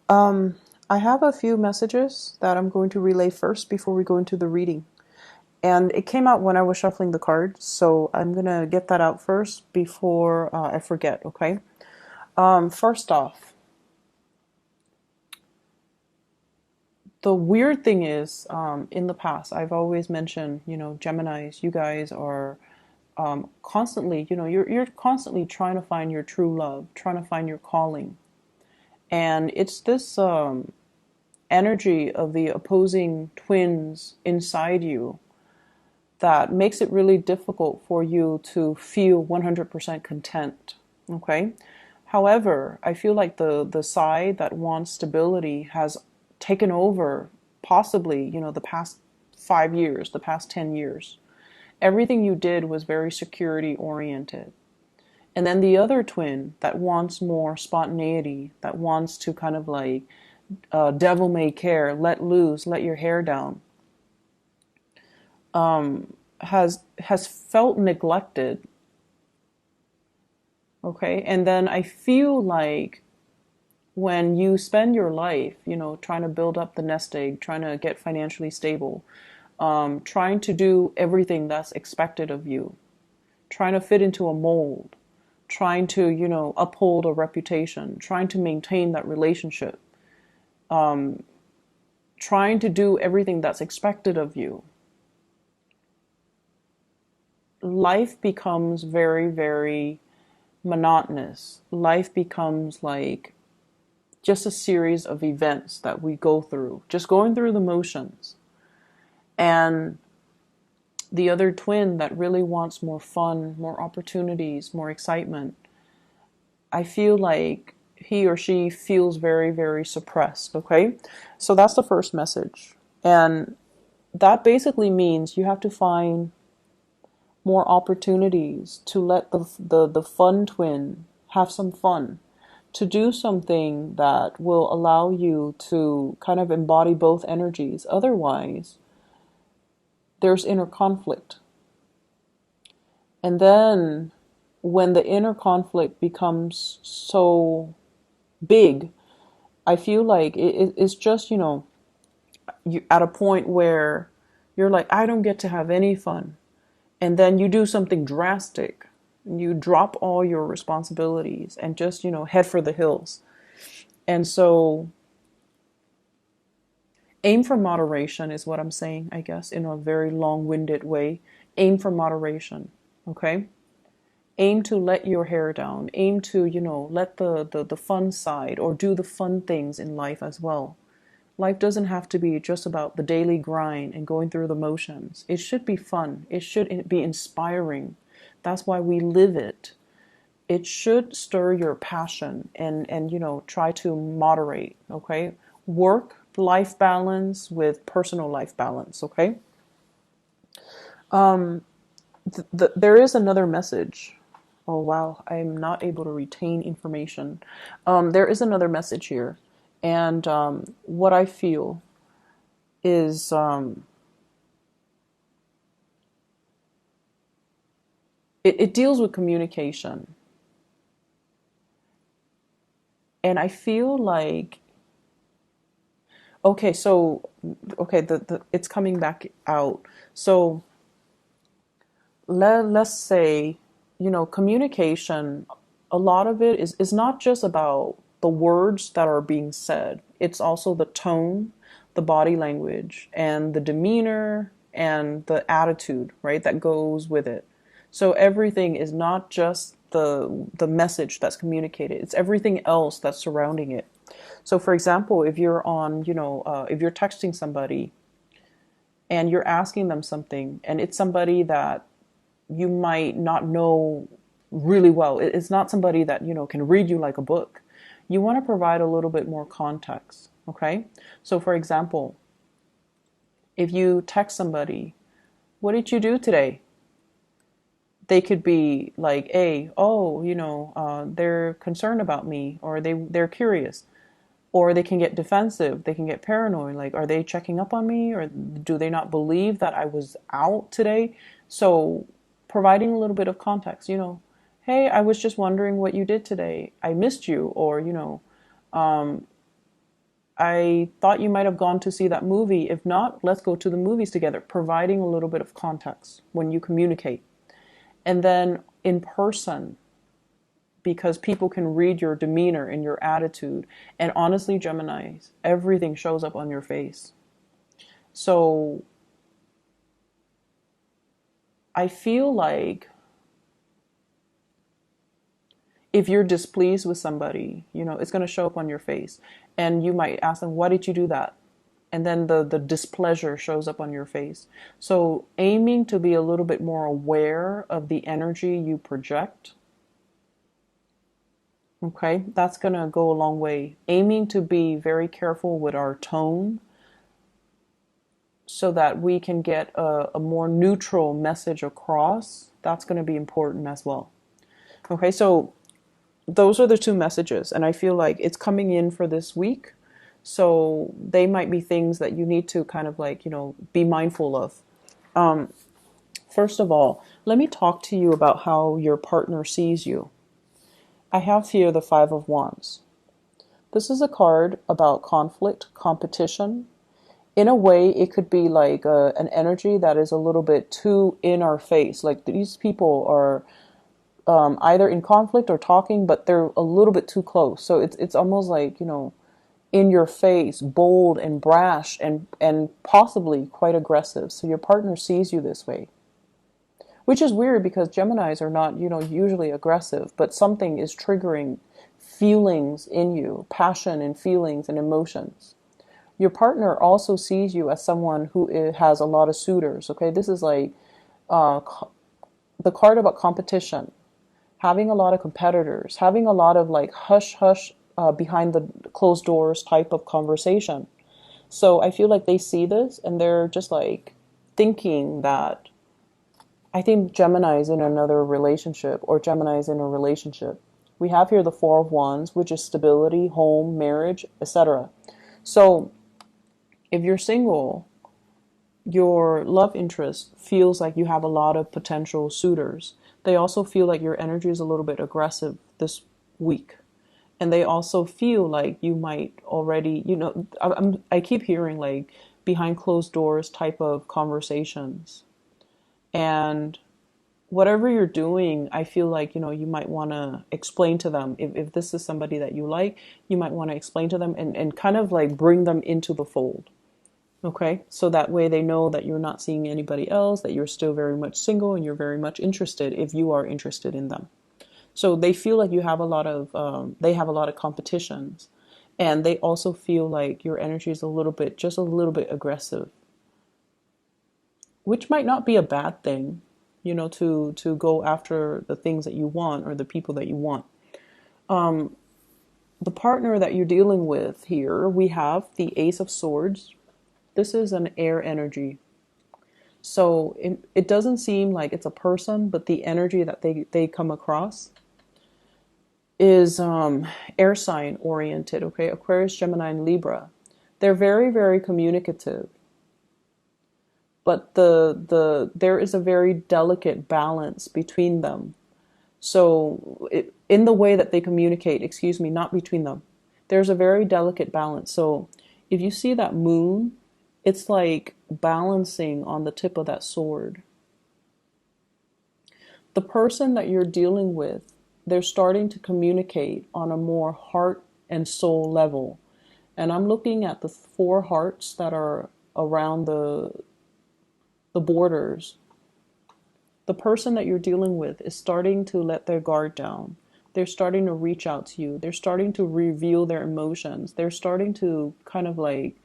Um, I have a few messages that I'm going to relay first before we go into the reading. And it came out when I was shuffling the cards, so I'm going to get that out first before I forget, okay? First off, the weird thing is, in the past, I've always mentioned, Geminis, you guys are constantly, you're constantly trying to find your true love, trying to find your calling. And it's this energy of the opposing twins inside you that makes it really difficult for you to feel 100% content. Okay. However, I feel like the side that wants stability has taken over, possibly, the past 5 years, the past 10 years. Everything you did was very security oriented. And then the other twin that wants more spontaneity, that wants to kind of like devil may care, let loose, let your hair down, has felt neglected. Okay. And then I feel like when you spend your life, trying to build up the nest egg, trying to get financially stable, trying to do everything that's expected of you, trying to fit into a mold, trying to, uphold a reputation, trying to maintain that relationship, trying to do everything that's expected of you, life becomes very, very monotonous. Life becomes like just a series of events that we go through, just going through the motions. And the other twin that really wants more fun, more opportunities, more excitement, I feel like he or she feels very, very suppressed. Okay. So that's the first message. And that basically means you have to find more opportunities to let the fun twin have some fun, to do something that will allow you to kind of embody both energies. Otherwise, there's inner conflict. And then when the inner conflict becomes so big, I feel like it's just, you at a point where you're like, I don't get to have any fun. And then you do something drastic. You drop all your responsibilities and just, head for the hills. And so aim for moderation is what I'm saying, I guess, in a very long-winded way. Aim for moderation, okay? Aim to let your hair down. Aim to, let the fun side or do the fun things in life as well. Life doesn't have to be just about the daily grind and going through the motions. It should be fun. It should be inspiring. That's why we live it. It should stir your passion and try to moderate, okay? Work life balance with personal life balance, okay? There is another message. Oh wow, I'm not able to retain information. There is another message here, and what I feel is it deals with communication, and I feel like okay, so okay, the it's coming back out. So let's say, communication, a lot of it is not just about the words that are being said. It's also the tone, the body language, and the demeanor and the attitude, right, that goes with it. So everything is not just the message that's communicated. It's everything else that's surrounding it. So for example, if you're on, if you're texting somebody and you're asking them something and it's somebody that you might not know really well. It's not somebody that, can read you like a book. You want to provide a little bit more context, okay? So for example, if you text somebody, what did you do today? They could be like, hey, oh, they're concerned about me, or they're curious, or they can get defensive, they can get paranoid, like, are they checking up on me, or do they not believe that I was out today? So providing a little bit of context, hey, I was just wondering what you did today, I missed you, or I thought you might have gone to see that movie. If not, let's go to the movies together, providing a little bit of context when you communicate. And then in person, because people can read your demeanor and your attitude. And honestly, Geminis, everything shows up on your face. So I feel like if you're displeased with somebody, it's going to show up on your face. And you might ask them, why did you do that? And then the displeasure shows up on your face. So aiming to be a little bit more aware of the energy you project. Okay, that's going to go a long way. Aiming to be very careful with our tone so that we can get a more neutral message across. That's going to be important as well. Okay, so those are the two messages, and I feel like it's coming in for this week. So they might be things that you need to kind of like, be mindful of. First of all, let me talk to you about how your partner sees you. I have here the Five of Wands. This is a card about conflict, competition. In a way, it could be like an energy that is a little bit too in our face. Like these people are either in conflict or talking, but they're a little bit too close. So it's almost like, in your face, bold and brash and possibly quite aggressive. So your partner sees you this way. Which is weird because Geminis are not, usually aggressive, but something is triggering feelings in you, passion and feelings and emotions. Your partner also sees you as someone who has a lot of suitors, okay? This is like the card about competition, having a lot of competitors, having a lot of like hush-hush behind the closed doors type of conversation. So I feel like they see this and they're just like thinking that I think Gemini is in another relationship or Gemini is in a relationship. We have here the Four of Wands, which is stability, home, marriage, etc. So if you're single, your love interest feels like you have a lot of potential suitors. They also feel like your energy is a little bit aggressive this week. And they also feel like you might already, I keep hearing like behind closed doors type of conversations. And whatever you're doing, I feel like, you might want to explain to them. If this is somebody that you like, you might want to explain to them and kind of like bring them into the fold. Okay, so that way they know that you're not seeing anybody else, that you're still very much single and you're very much interested if you are interested in them. So they feel like you have they have a lot of competitions, and they also feel like your energy is just a little bit aggressive, which might not be a bad thing, to go after the things that you want or the people that you want. The partner that you're dealing with here, we have the Ace of Swords. This is an air energy. So it doesn't seem like it's a person, but the energy that they come across is air sign oriented, okay? Aquarius, Gemini, and Libra. They're very, very communicative. But there is a very delicate balance between them. So in the way that they communicate, not between them. There's a very delicate balance. So if you see that moon, it's like balancing on the tip of that sword. The person that you're dealing with, they're starting to communicate on a more heart and soul level. And I'm looking at the four hearts that are around the borders. The person that you're dealing with is starting to let their guard down. They're starting to reach out to you. They're starting to reveal their emotions. They're starting to kind of like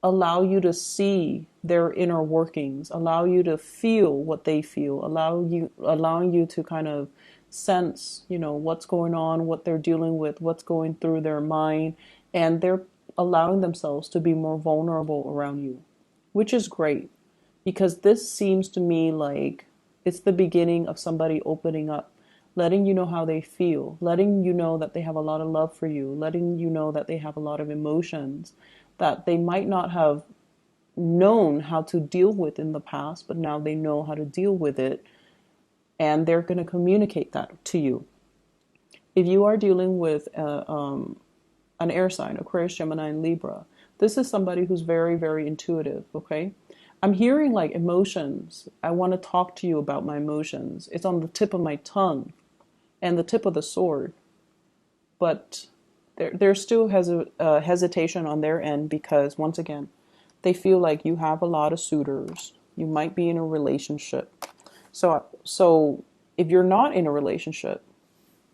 allow you to see their inner workings, allow you to feel what they feel, allowing you to kind of sense, what's going on, what they're dealing with, what's going through their mind, and they're allowing themselves to be more vulnerable around you, which is great because this seems to me like it's the beginning of somebody opening up, letting you know how they feel, letting you know that they have a lot of love for you, letting you know that they have a lot of emotions that they might not have known how to deal with in the past, but now they know how to deal with it, and they're going to communicate that to you. If you are dealing with an air sign, Aquarius, Gemini, and Libra. This is somebody who's very, very intuitive, okay? I'm hearing like emotions. I want to talk to you about my emotions. It's on the tip of my tongue and the tip of the sword. But there still has a hesitation on their end because, once again, they feel like you have a lot of suitors. You might be in a relationship. So if you're not in a relationship,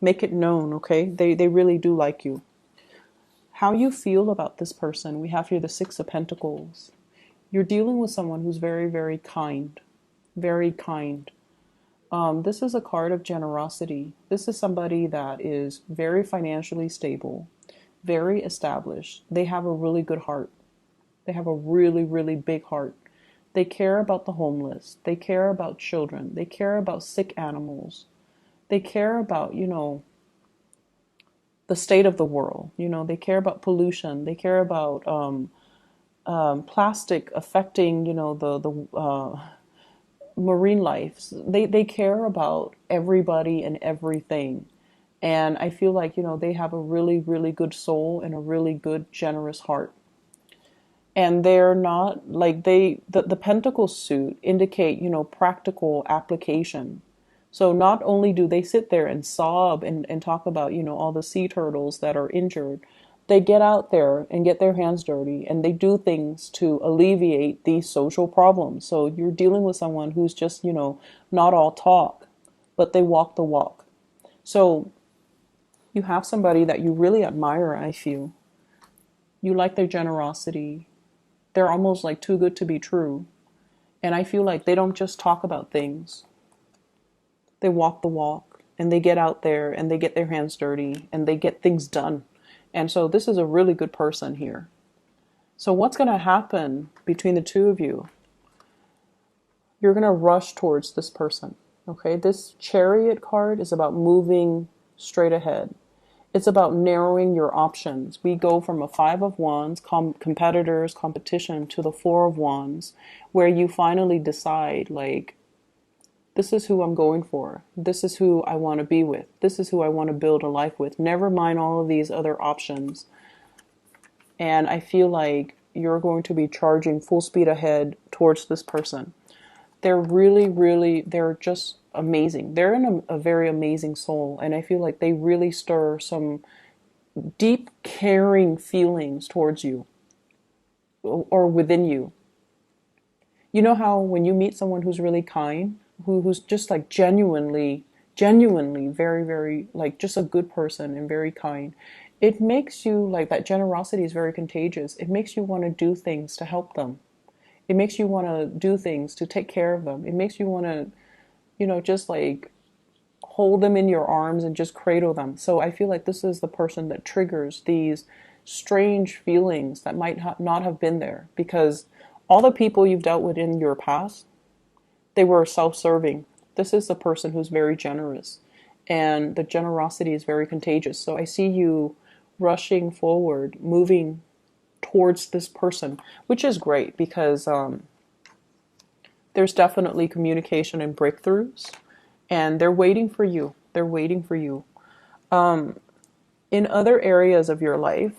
make it known, okay? They really do like you. How you feel about this person, we have here the Six of Pentacles. You're dealing with someone who's very, very kind. Very kind. This is a card of generosity. This is somebody that is very financially stable, very established. They have a really good heart. They have a really, really big heart. They care about the homeless. They care about children. They care about sick animals. They care about, the state of the world. They care about pollution. They care about plastic affecting, the marine life. They care about everybody and everything. And I feel like, they have a really, really good soul and a really good, generous heart. And they're not like the pentacle suit indicate, practical application. So not only do they sit there and sob and talk about, all the sea turtles that are injured, they get out there and get their hands dirty and they do things to alleviate these social problems. So you're dealing with someone who's just, not all talk, but they walk the walk. So you have somebody that you really admire, I feel. You like their generosity. They're almost like too good to be true. And I feel like they don't just talk about things. They walk the walk and they get out there and they get their hands dirty and they get things done. And so this is a really good person here. So what's going to happen between the two of you? You're going to rush towards this person. Okay, this Chariot card is about moving straight ahead. It's about narrowing your options. We go from a Five of Wands, competitors, competition, to the Four of Wands, where you finally decide, like, this is who I'm going for. This is who I want to be with. This is who I want to build a life with. Never mind all of these other options. And I feel like you're going to be charging full speed ahead towards this person. They're really, really, they're just amazing. They're in a very amazing soul. And I feel like they really stir some deep, caring feelings towards you or within you. You know how when you meet someone who's really kind, who's just like genuinely very, very, like just a good person and very kind, it makes you, like, that generosity is very contagious. It makes you want to do things to help them. It makes you want to do things to take care of them. It makes you want to, just like hold them in your arms and just cradle them. So I feel like this is the person that triggers these strange feelings that might not have been there, because all the people you've dealt with in your past, they were self-serving. This is the person who's very generous, and the generosity is very contagious. So I see you rushing forward, moving towards this person, which is great because there's definitely communication and breakthroughs, and they're waiting for you. They're waiting for you. In other areas of your life,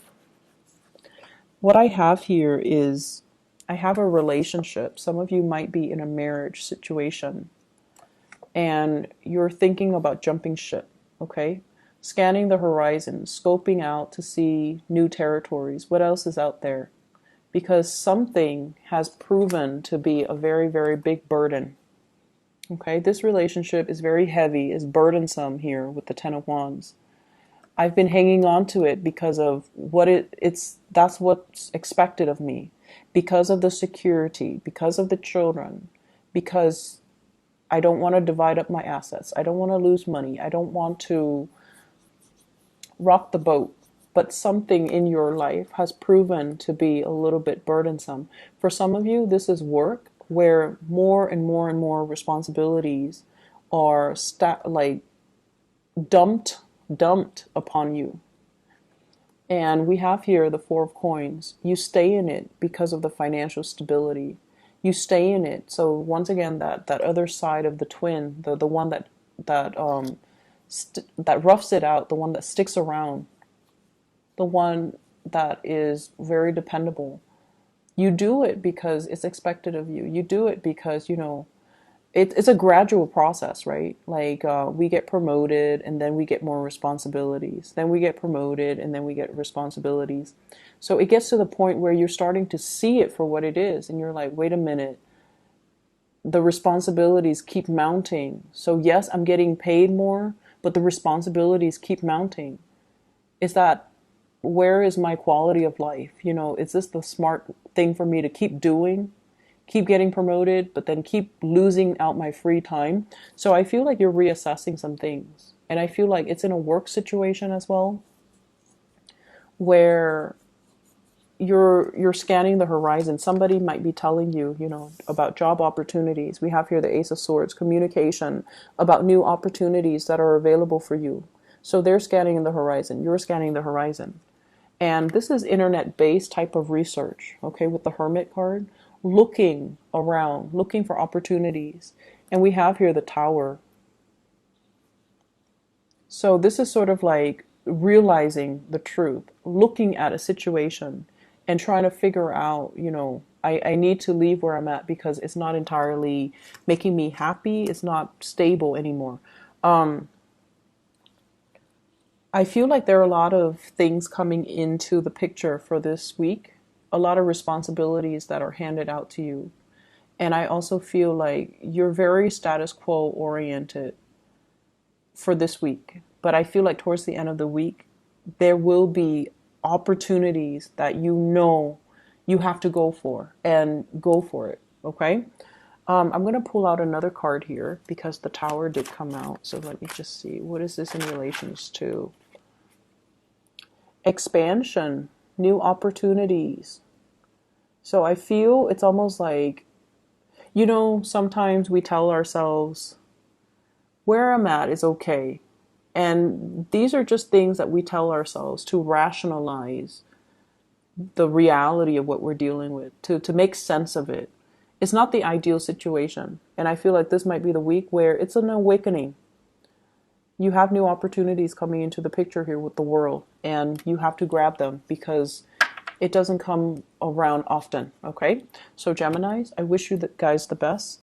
what I have here is I have a relationship. Some of you might be in a marriage situation and you're thinking about jumping ship, okay? Scanning the horizon, scoping out to see new territories. What else is out there? Because something has proven to be a very, very big burden. Okay, this relationship is very heavy, is burdensome here with the Ten of Wands. I've been hanging on to it because of that's what's expected of me. Because of the security, because of the children, because I don't want to divide up my assets. I don't want to lose money. I don't want to rock the boat. But something in your life has proven to be a little bit burdensome. For some of you, this is work where more and more and more responsibilities are dumped upon you. And we have here the Four of Coins. You stay in it because of the financial stability. You stay in it. So once again, that other side of the twin, the one that roughs it out, the one that sticks around, the one that is very dependable. You do it because it's expected of you. You do it because, it's a gradual process, right? Like we get promoted and then we get more responsibilities. Then we get promoted and then we get responsibilities. So it gets to the point where you're starting to see it for what it is. And you're like, wait a minute, the responsibilities keep mounting. So yes, I'm getting paid more, but the responsibilities keep mounting. Is that, where is my quality of life? Is this the smart thing for me to keep doing? Keep getting promoted, but then keep losing out my free time. So I feel like you're reassessing some things. And I feel like it's in a work situation as well, where you're scanning the horizon. Somebody might be telling you, about job opportunities. We have here the Ace of Swords, communication about new opportunities that are available for you. So they're scanning the horizon. You're scanning the horizon. And this is internet-based type of research, okay, with the Hermit card, looking around, looking for opportunities. And we have here the Tower. So this is sort of like realizing the truth, looking at a situation and trying to figure out, I need to leave where I'm at because it's not entirely making me happy. It's not stable anymore. I feel like there are a lot of things coming into the picture for this week, a lot of responsibilities that are handed out to you. And I also feel like you're very status quo oriented for this week. But I feel like towards the end of the week, there will be opportunities that you have to go for, and go for it. Okay. I'm going to pull out another card here because the Tower did come out. So let me just see. What is this in relations to? Expansion, new opportunities. So I feel it's almost like, sometimes we tell ourselves, where I'm at is okay. And these are just things that we tell ourselves to rationalize the reality of what we're dealing with, to make sense of it. It's not the ideal situation. And I feel like this might be the week where it's an awakening. You have new opportunities coming into the picture here with the world, and you have to grab them because it doesn't come around often. Okay. So Geminis, I wish you guys the best.